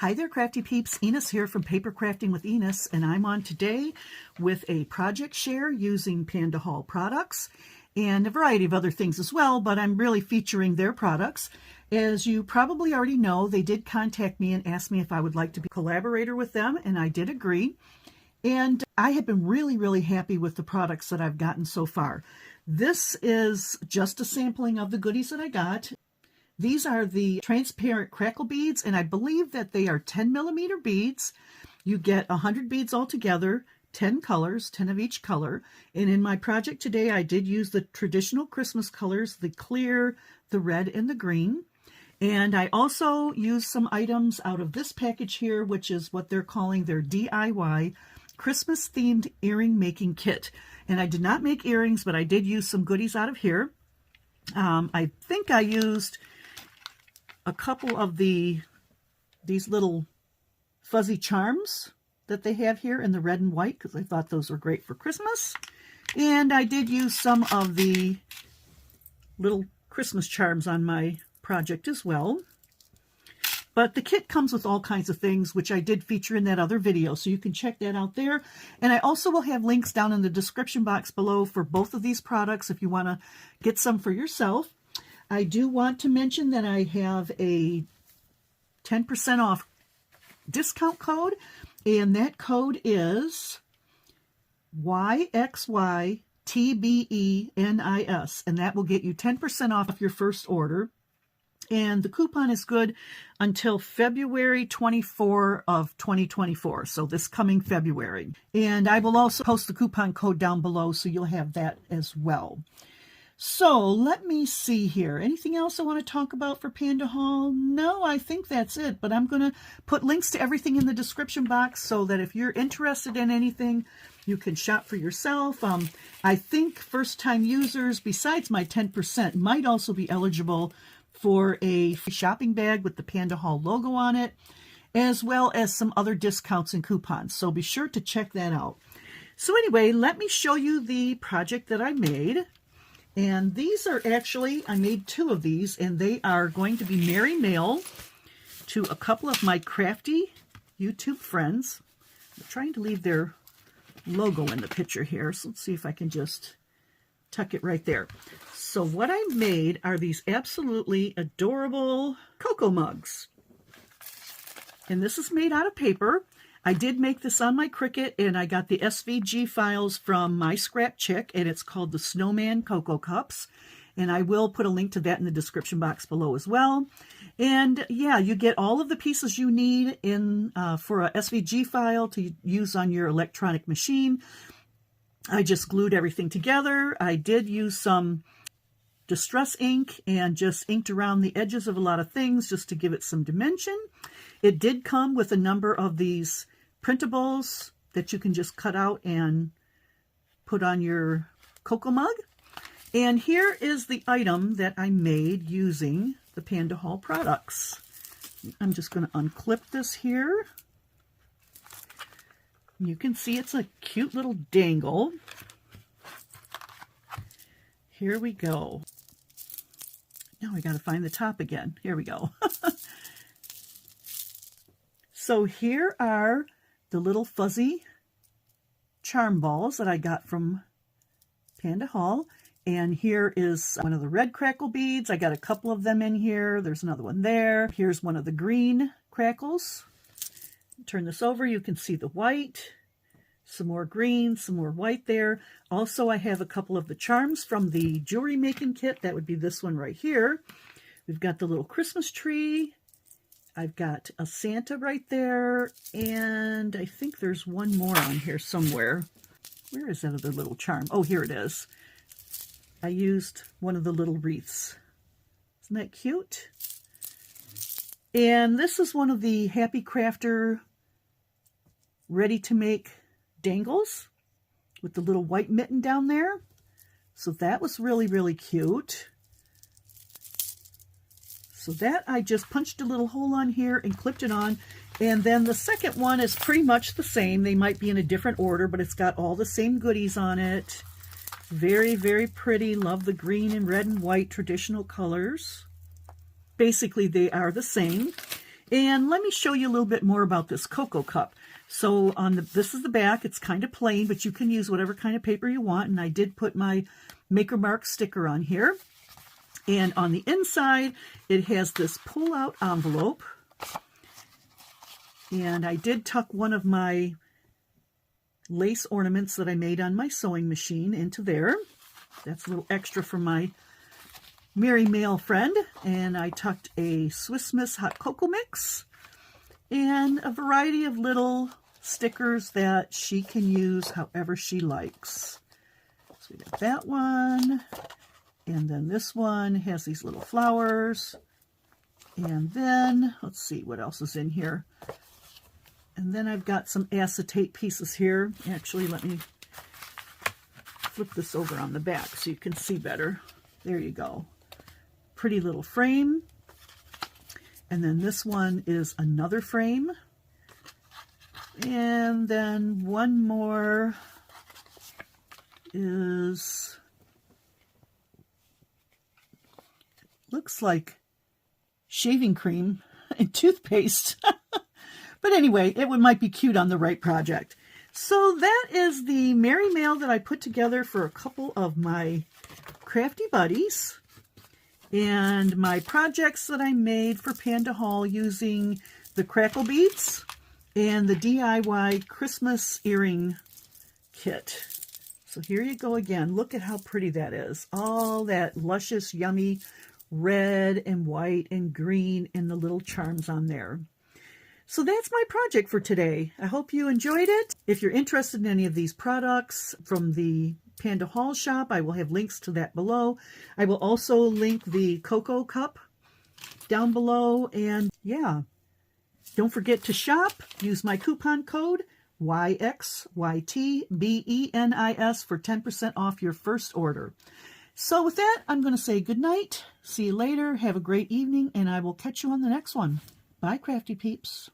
Hi there, Crafty Peeps. Enis here from Paper Crafting with Enis, and I'm on today with a project share using PandaHall products and a variety of other things as well, but I'm really featuring their products. As you probably already know, they did contact me and ask me if I would like to be a collaborator with them, and I did agree. And I have been really happy with the products that I've gotten so far. This is just a sampling of the goodies that I got. These are the transparent crackle beads, and I believe that they are 10mm beads. You get 100 beads altogether, 10 colors, 10 of each color. And in my project today, I did use the traditional Christmas colors, the clear, the red, and the green. And I also used some items out of this package here, which is what they're calling their DIY Christmas-themed earring making kit. And I did not make earrings, but I did use some goodies out of here. I think I used a couple of these little fuzzy charms that they have here in the red and white, because I thought those were great for Christmas. And I did use some of the little Christmas charms on my project as well. But the kit comes with all kinds of things, which I did feature in that other video, so you can check that out there. And I also will have links down in the description box below for both of these products if you want to get some for yourself. I do want to mention that I have a 10% off discount code, and that code is YXYTBENIS, and that will get you 10% off your first order. And the coupon is good until February 24 of 2024, so this coming February. And I will also post the coupon code down below, so you'll have that as well. So let me see here. Anything else I want to talk about for PandaHall? No, I think that's it. But I'm going to put links to everything in the description box so that if you're interested in anything, you can shop for yourself. I think first-time users, besides my 10%, might also be eligible for a free shopping bag with the PandaHall logo on it, as well as some other discounts and coupons. So be sure to check that out. So anyway, let me show you the project that I made. And these are actually, I made 2 of these, and they are going to be Merry Mail to a couple of my crafty YouTube friends. I'm trying to leave their logo in the picture here, so let's see if I can just tuck it right there. So what I made are these absolutely adorable cocoa mugs. And this is made out of paper. I did make this on my Cricut, and I got the SVG files from my scrap chick, and it's called the Snowman Cocoa Cups. And I will put a link to that in the description box below as well. And yeah, you get all of the pieces you need in for a SVG file to use on your electronic machine. I just glued everything together. I did use some distress ink and just inked around the edges of a lot of things just to give it some dimension. It did come with a number of these printables that you can just cut out and put on your cocoa mug. And here is the item that I made using the PandaHall products. I'm just going to unclip this here. You can see it's a cute little dangle. Here we go. Now I got to find the top again. Here we go. So here are the little fuzzy charm balls that I got from PandaHall. And here is one of the red crackle beads. I got a couple of them in here. There's another one there. Here's one of the green crackles. Turn this over. You can see the white. Some more green, some more white there. Also, I have a couple of the charms from the jewelry making kit. That would be this one right here. We've got the little Christmas tree. I've got a Santa right there, and I think there's one more on here somewhere. Where is that other little charm? Oh, here it is. I used one of the little wreaths. Isn't that cute? And this is one of the Happy Crafter ready-to-make dangles with the little white mitten down there. So that was really cute. So that I just punched a little hole on here and clipped it on. And then the second one is pretty much the same. They might be in a different order, but it's got all the same goodies on it. Very pretty. Love the green and red and white traditional colors. Basically, they are the same. And let me show you a little bit more about this cocoa cup. So this is the back. It's kind of plain, but you can use whatever kind of paper you want. And I did put my Maker Mark sticker on here. And on the inside, it has this pull-out envelope. And I did tuck one of my lace ornaments that I made on my sewing machine into there. That's a little extra for my merry male friend. And I tucked a Swiss Miss hot cocoa mix and a variety of little stickers that she can use however she likes. So we got that one, and then this one has these little flowers, and then let's see what else is in here. And then I've got some acetate pieces here. Actually, let me flip this over on the back so you can see better. There you go. Pretty little frame. And then this one is another frame. And then one more is, looks like shaving cream and toothpaste. But anyway, it might be cute on the right project. So that is the merry mail that I put together for a couple of my crafty buddies. And my projects that I made for PandaHall using the crackle beads and the DIY Christmas earring kit. So here you go again. Look at how pretty that is. All that luscious, yummy red and white and green and the little charms on there. So that's my project for today. I hope you enjoyed it. If you're interested in any of these products from the PandaHall shop, I will have links to that below. I will also link the cocoa cup down below. And yeah, don't forget to shop. Use my coupon code YXYTBENIS for 10% off your first order. So with that, I'm going to say good night. See you later. Have a great evening, and I will catch you on the next one. Bye, Crafty Peeps.